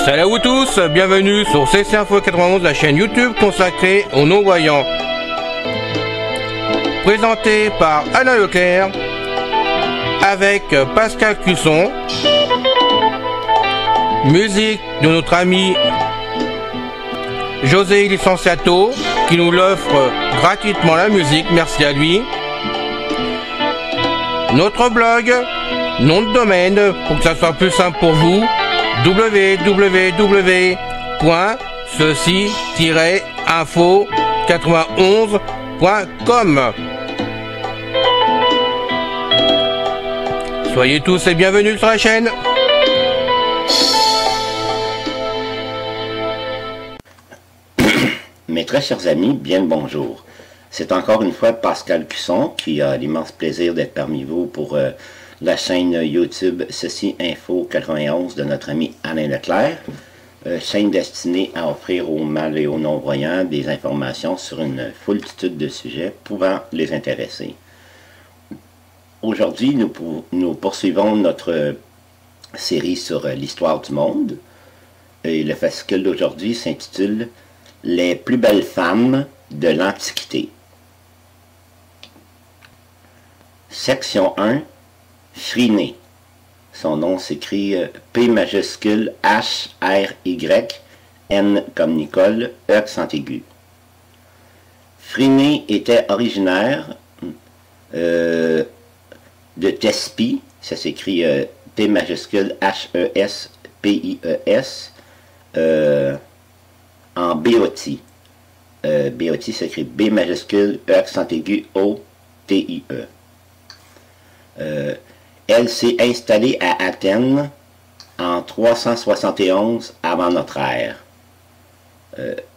Salut à vous tous, bienvenue sur CC Info 91, la chaîne YouTube consacrée aux non-voyants. Présenté par Alain Leclerc, avec Pascal Cusson, musique de notre ami José Licenciato, qui nous l'offre gratuitement la musique, merci à lui. Notre blog, nom de domaine, pour que ça soit plus simple pour vous, www.ceci-info91.com. Soyez tous et bienvenus sur la chaîne. Mes très chers amis, bien le bonjour. C'est encore une fois Pascal Cusson qui a l'immense plaisir d'être parmi vous pour la chaîne YouTube Ceci Info 91 de notre ami Alain Leclerc, chaîne destinée à offrir aux mal et aux non-voyants des informations sur une foultitude de sujets pouvant les intéresser. Aujourd'hui, nous poursuivons notre série sur l'histoire du monde, et le fascicule d'aujourd'hui s'intitule « Les plus belles femmes de l'Antiquité ». Section 1. Phryné. Son nom s'écrit P majuscule H R Y N comme Nicole, E accent aigu. Phryné était originaire de Thespie, ça s'écrit P majuscule H E S P I E S, en Béotie. Béotie s'écrit B majuscule E accent aigu O T I E. Elle s'est installée à Athènes en 371 avant notre ère.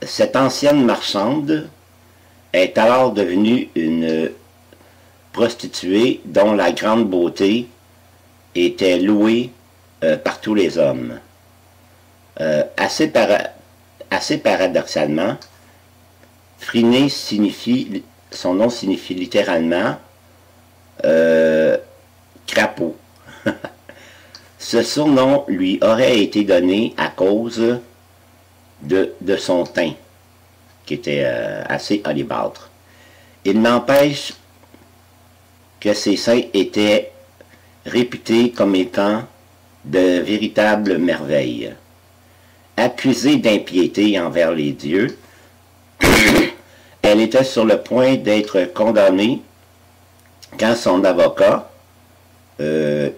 Cette ancienne marchande est alors devenue une prostituée dont la grande beauté était louée par tous les hommes. Assez paradoxalement, Phryné son nom signifie littéralement crapaud. Ce surnom lui aurait été donné à cause de son teint, qui était assez olivâtre. Il n'empêche que ses seins étaient réputés comme étant de véritables merveilles. Accusée d'impiété envers les dieux, elle était sur le point d'être condamnée quand son avocat,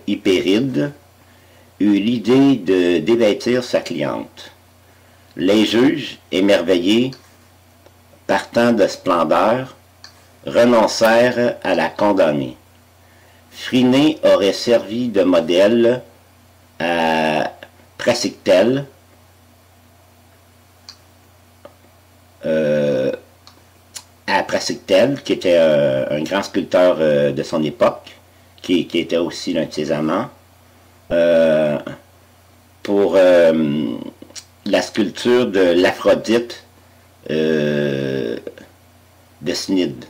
Hypéride, eut l'idée de dévêtir sa cliente. Les juges, émerveillés par tant de splendeur, renoncèrent à la condamner. Phryné aurait servi de modèle à Praxitèle, qui était un grand sculpteur de son époque, qui était aussi l'un de ses amants, pour la sculpture de l'Aphrodite de Cnide,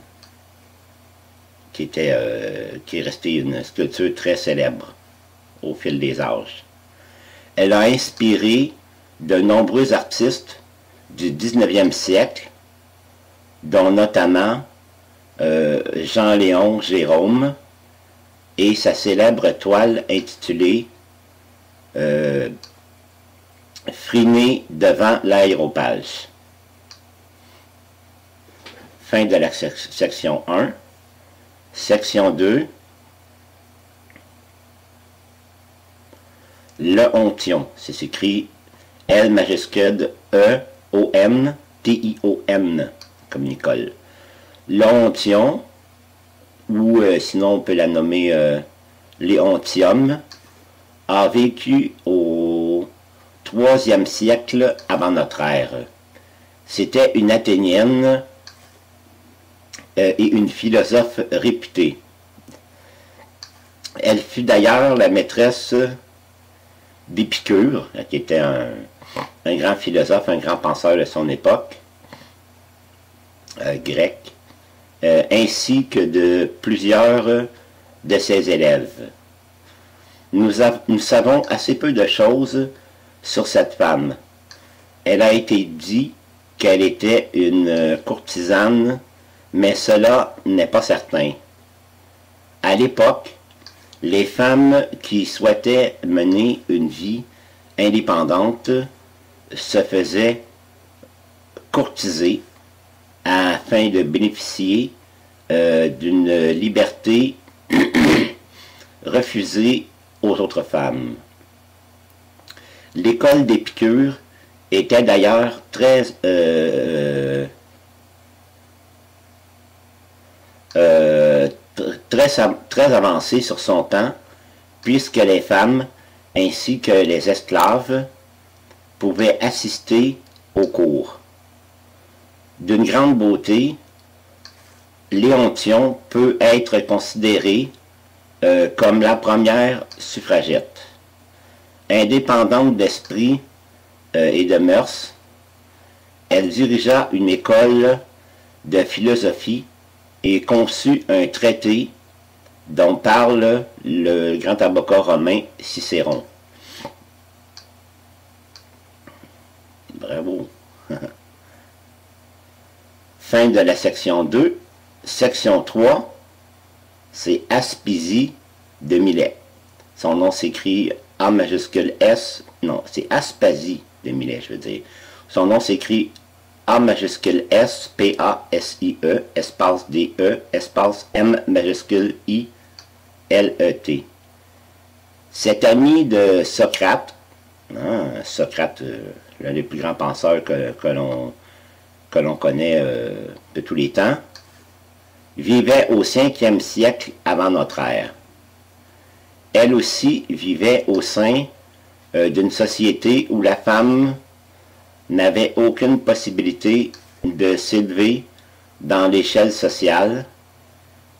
qui est restée une sculpture très célèbre au fil des âges. Elle a inspiré de nombreux artistes du 19e siècle, dont notamment Jean-Léon Gérôme, et sa célèbre toile intitulée Phryné devant l'aéropage. Fin de la section 1. Section 2. Leontion. C'est écrit L majuscule E O N T I O N comme Nicole. Leontion, ou sinon on peut la nommer Léontium, a vécu au IIIe siècle avant notre ère. C'était une Athénienne et une philosophe réputée. Elle fut d'ailleurs la maîtresse d'Épicure, qui était un grand philosophe, un grand penseur de son époque, grec, ainsi que de plusieurs de ses élèves. Nous savons assez peu de choses sur cette femme. Elle a été dit qu'elle était une courtisane, mais cela n'est pas certain. À l'époque, les femmes qui souhaitaient mener une vie indépendante se faisaient courtiser afin de bénéficier d'une liberté refusée aux autres femmes. L'école d'Épicure était d'ailleurs très avancée sur son temps, puisque les femmes ainsi que les esclaves pouvaient assister aux cours. D'une grande beauté, Léontion peut être considérée comme la première suffragette. Indépendante d'esprit et de mœurs, elle dirigea une école de philosophie et conçut un traité dont parle le grand avocat romain Cicéron. Bravo! Fin de la section 2. Section 3, c'est Aspésie de Milet. Son nom s'écrit A majuscule S, non, c'est Aspasie de Milet, je veux dire. Son nom s'écrit A majuscule S, P-A-S-I-E, espace D-E, espace M majuscule I-L-E-T. Cet ami de Socrate, Socrate, l'un des plus grands penseurs que l'on connaît de tous les temps, vivait au 5e siècle avant notre ère. Elle aussi vivait au sein d'une société où la femme n'avait aucune possibilité de s'élever dans l'échelle sociale,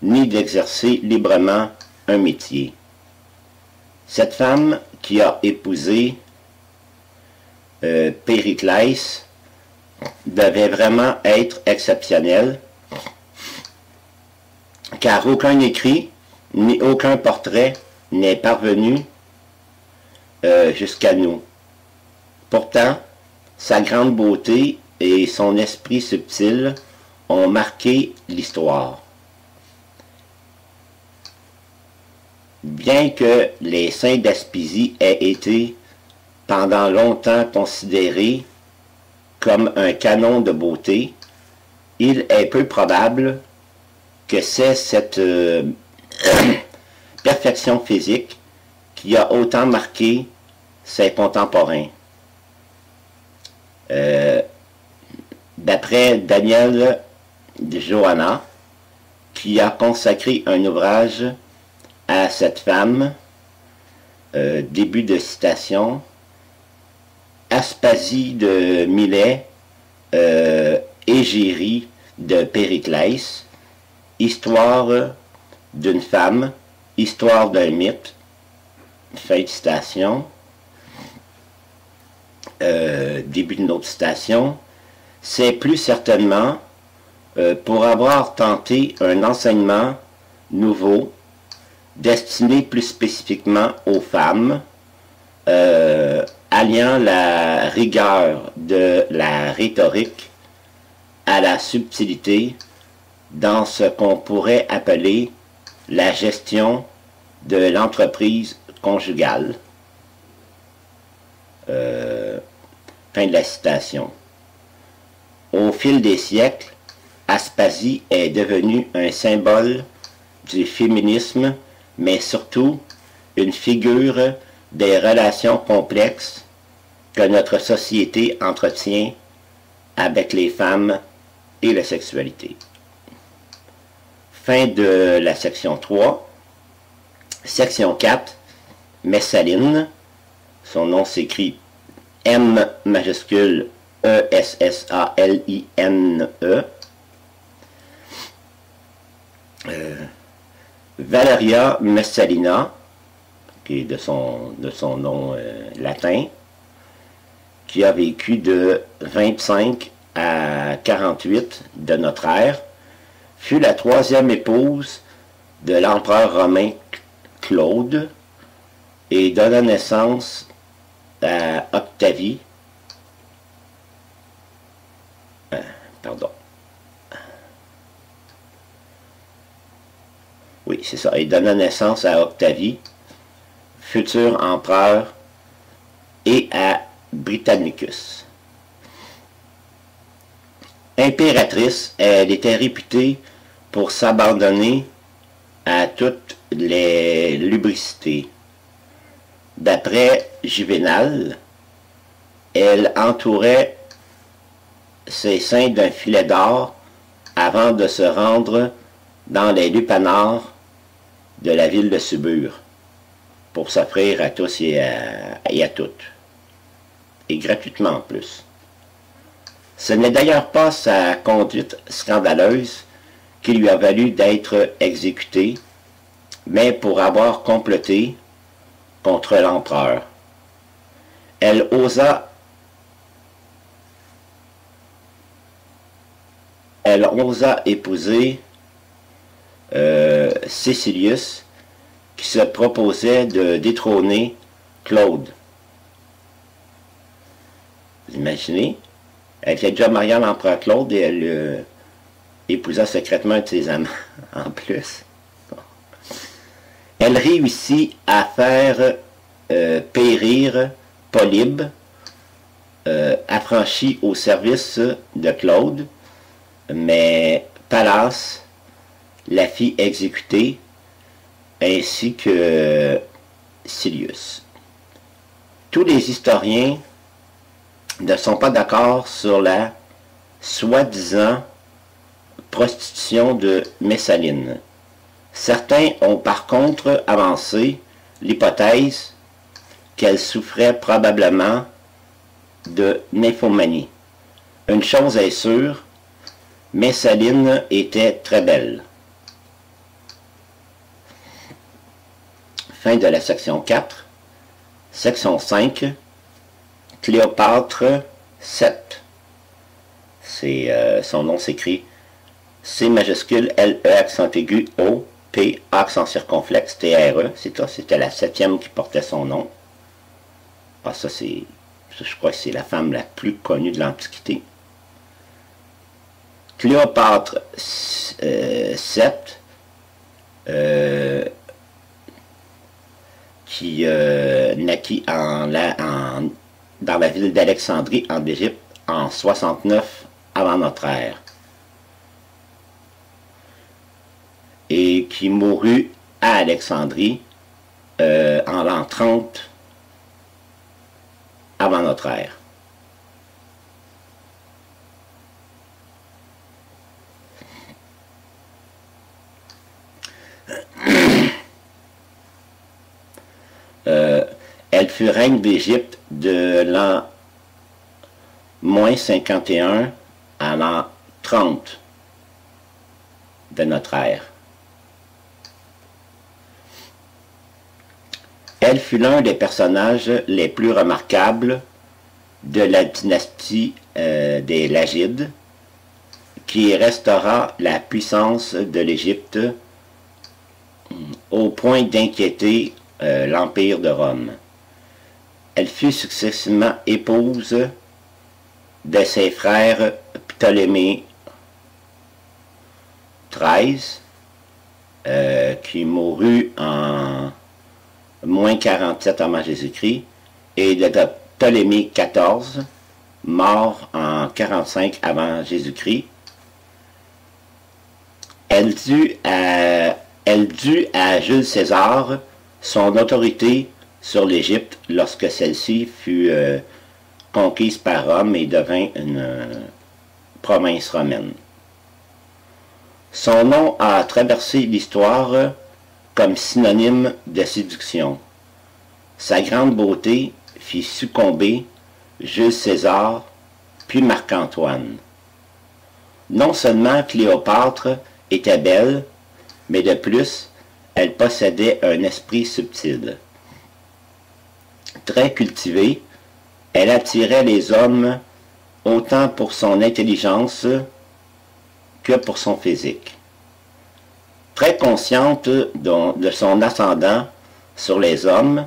ni d'exercer librement un métier. Cette femme qui a épousé Périclès devait vraiment être exceptionnelle, car aucun écrit ni aucun portrait n'est parvenu jusqu'à nous. Pourtant, sa grande beauté et son esprit subtil ont marqué l'histoire. Bien que les saints d'Aspésie aient été pendant longtemps considérés comme un canon de beauté, il est peu probable que c'est cette perfection physique qui a autant marqué ses contemporains. D'après Daniel de Johanna, qui a consacré un ouvrage à cette femme, début de citation, Aspasie de Milet, Égérie de Périclès, histoire d'une femme, histoire d'un mythe, fin de citation, début d'une autre citation, c'est plus certainement pour avoir tenté un enseignement nouveau, destiné plus spécifiquement aux femmes, alliant la rigueur de la rhétorique à la subtilité dans ce qu'on pourrait appeler la gestion de l'entreprise conjugale. Fin de la citation. Au fil des siècles, Aspasie est devenue un symbole du féminisme, mais surtout une figure des relations complexes que notre société entretient avec les femmes et la sexualité. Fin de la section 3. Section 4, Messaline. Son nom s'écrit M majuscule E-S-S-A-L-I-N-E. Valeria Messalina, qui est de son nom latin, qui a vécu de 25 à 48 de notre ère, fut la troisième épouse de l'empereur romain Claude et donna naissance à Octavie. Oui, c'est ça. Il donna naissance à Octavie, futur empereur, et à Britannicus. Impératrice, elle était réputée pour s'abandonner à toutes les lubricités. D'après Juvénal, elle entourait ses seins d'un filet d'or avant de se rendre dans les lupanars de la ville de Subur pour s'offrir à tous et à toutes, et gratuitement en plus. Ce n'est d'ailleurs pas sa conduite scandaleuse qui lui a valu d'être exécutée, mais pour avoir comploté contre l'empereur. Elle osa épouser Cécilius, qui se proposait de détrôner Claude. Vous imaginez? Elle était déjà mariée à l'empereur Claude et elle épousa secrètement un de ses amants en plus. Elle réussit à faire périr Polybe, affranchi au service de Claude, mais Pallas la fit exécuter, ainsi que Silius. Tous les historiens ne sont pas d'accord sur la soi-disant prostitution de Messaline. Certains ont par contre avancé l'hypothèse qu'elle souffrait probablement de nymphomanie. Une chose est sûre, Messaline était très belle. Fin de la section 4. Section 5. Cléopâtre 7. Son nom s'écrit C majuscule L E accent aigu O P accent circonflexe T R E. C'était la 7e qui portait son nom. Ah, ça je crois que c'est la femme la plus connue de l'Antiquité. Cléopâtre 7 qui naquit dans la ville d'Alexandrie en Égypte en 69 avant notre ère et qui mourut à Alexandrie en l'an 30 avant notre ère. Elle fut reine d'Égypte de l'an -51 à l'an 30 de notre ère. Elle fut l'un des personnages les plus remarquables de la dynastie des Lagides, qui restaura la puissance de l'Égypte au point d'inquiéter l'Empire de Rome. Elle fut successivement épouse de ses frères Ptolémée XIII, qui mourut en -47 avant Jésus-Christ, et de Ptolémée XIV, mort en 45 avant Jésus-Christ. Elle dut à Jules César son autorité sur l'Égypte lorsque celle-ci fut conquise par Rome et devint une province romaine. Son nom a traversé l'histoire comme synonyme de séduction. Sa grande beauté fit succomber Jules César, puis Marc-Antoine. Non seulement Cléopâtre était belle, mais de plus, elle possédait un esprit subtil. Très cultivée, elle attirait les hommes autant pour son intelligence que pour son physique. Très consciente de son ascendant sur les hommes,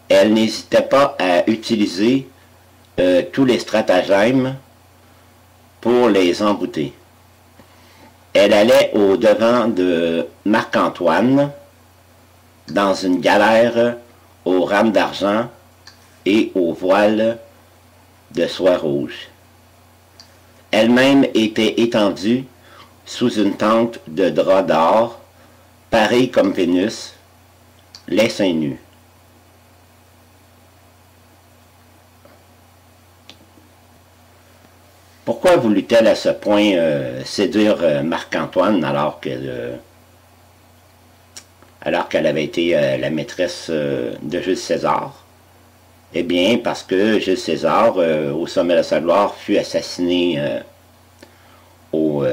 elle n'hésitait pas à utiliser tous les stratagèmes pour les embouter. Elle allait au-devant de Marc-Antoine dans une galère aux rames d'argent et aux voiles de soie rouge. Elle-même était étendue sous une tente de drap d'or, pareille comme Vénus, les seins nus. Pourquoi voulut-elle à ce point séduire Marc-Antoine alors qu'elle avait été la maîtresse de Jules César? Eh bien, parce que Jules César, au sommet de sa gloire, fut assassiné au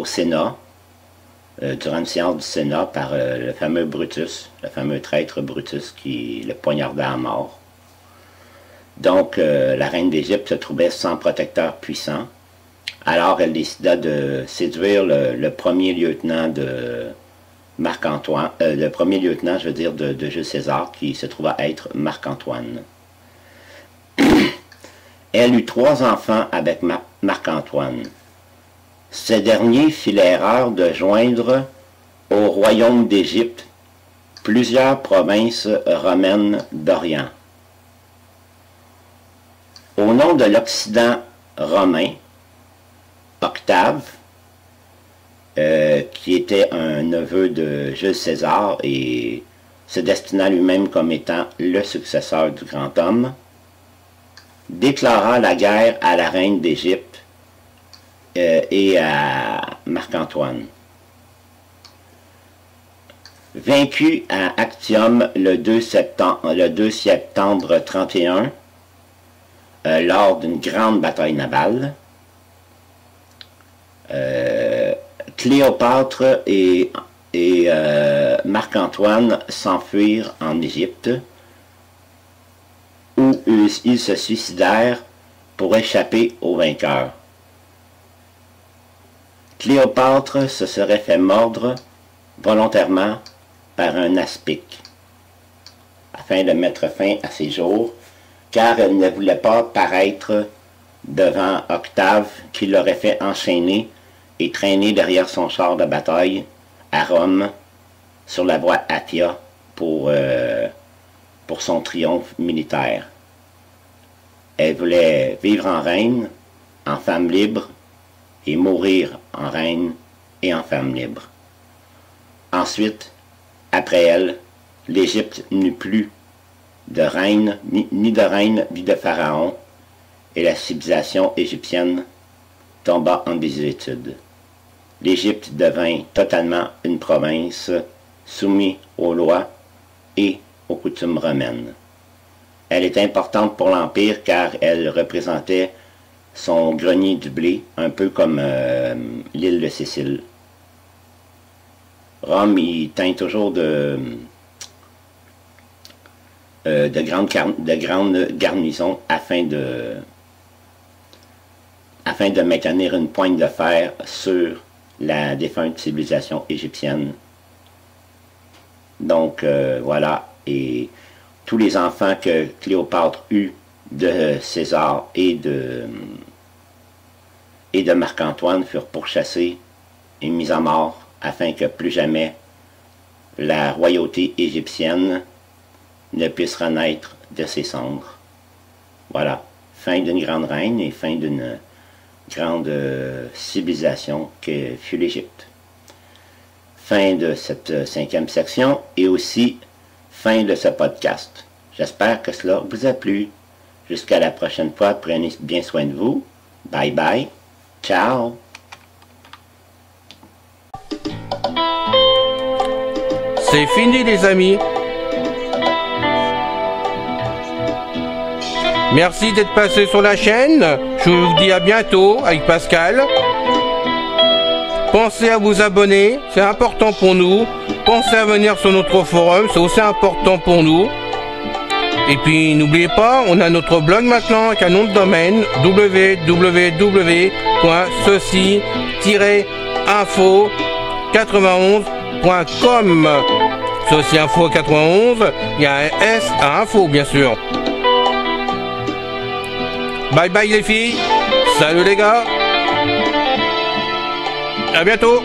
Sénat, durant une séance du Sénat, par le fameux Brutus, le fameux traître Brutus qui le poignarda à mort. Donc, la reine d'Égypte se trouvait sans protecteur puissant. Alors, elle décida de séduire le premier lieutenant de Marc-Antoine, le premier lieutenant, je veux dire, de Jules César, qui se trouva être Marc-Antoine. Elle eut 3 enfants avec Marc-Antoine. Ce dernier fit l'erreur de joindre au royaume d'Égypte plusieurs provinces romaines d'Orient. Au nom de l'Occident romain, Octave, qui était un neveu de Jules César et se destina lui-même comme étant le successeur du grand homme, déclara la guerre à la reine d'Égypte et à Marc-Antoine. Vaincu à Actium le 2 septembre 31, lors d'une grande bataille navale, Cléopâtre et Marc-Antoine s'enfuirent en Égypte, où ils se suicidèrent pour échapper aux vainqueurs. Cléopâtre se serait fait mordre volontairement par un aspic, afin de mettre fin à ses jours, car elle ne voulait pas paraître devant Octave, qui l'aurait fait enchaîner et traîner derrière son char de bataille à Rome, sur la voie Appia, pour son triomphe militaire. Elle voulait vivre en reine, en femme libre, et mourir en reine et en femme libre. Ensuite, après elle, l'Égypte n'eut plus de reine, ni de reine, ni de pharaon, et la civilisation égyptienne tomba en désuétude. L'Égypte devint totalement une province soumise aux lois et aux coutumes romaines. Elle est importante pour l'Empire car elle représentait son grenier du blé, un peu comme l'île de Sicile. Rome y tint toujours de grandes garnisons afin de maintenir une pointe de fer sur la défunte civilisation égyptienne. Donc voilà, et tous les enfants que Cléopâtre eut de César et de Marc-Antoine furent pourchassés et mis à mort afin que plus jamais la royauté égyptienne ne puisse renaître de ses cendres. Voilà, fin d'une grande reine et fin d'une grande civilisation que fut l'Égypte. Fin de cette 5e section et aussi fin de ce podcast. J'espère que cela vous a plu. Jusqu'à la prochaine fois, prenez bien soin de vous. Bye bye. Ciao. C'est fini les amis. Merci d'être passé sur la chaîne. Je vous dis à bientôt avec Pascal. Pensez à vous abonner, c'est important pour nous. Pensez à venir sur notre forum, c'est aussi important pour nous. Et puis n'oubliez pas, on a notre blog maintenant avec un nom de domaine www.ceci-info91.com. Ceci Info 91, il y a un S à info bien sûr. Bye bye les filles, salut les gars, à bientôt.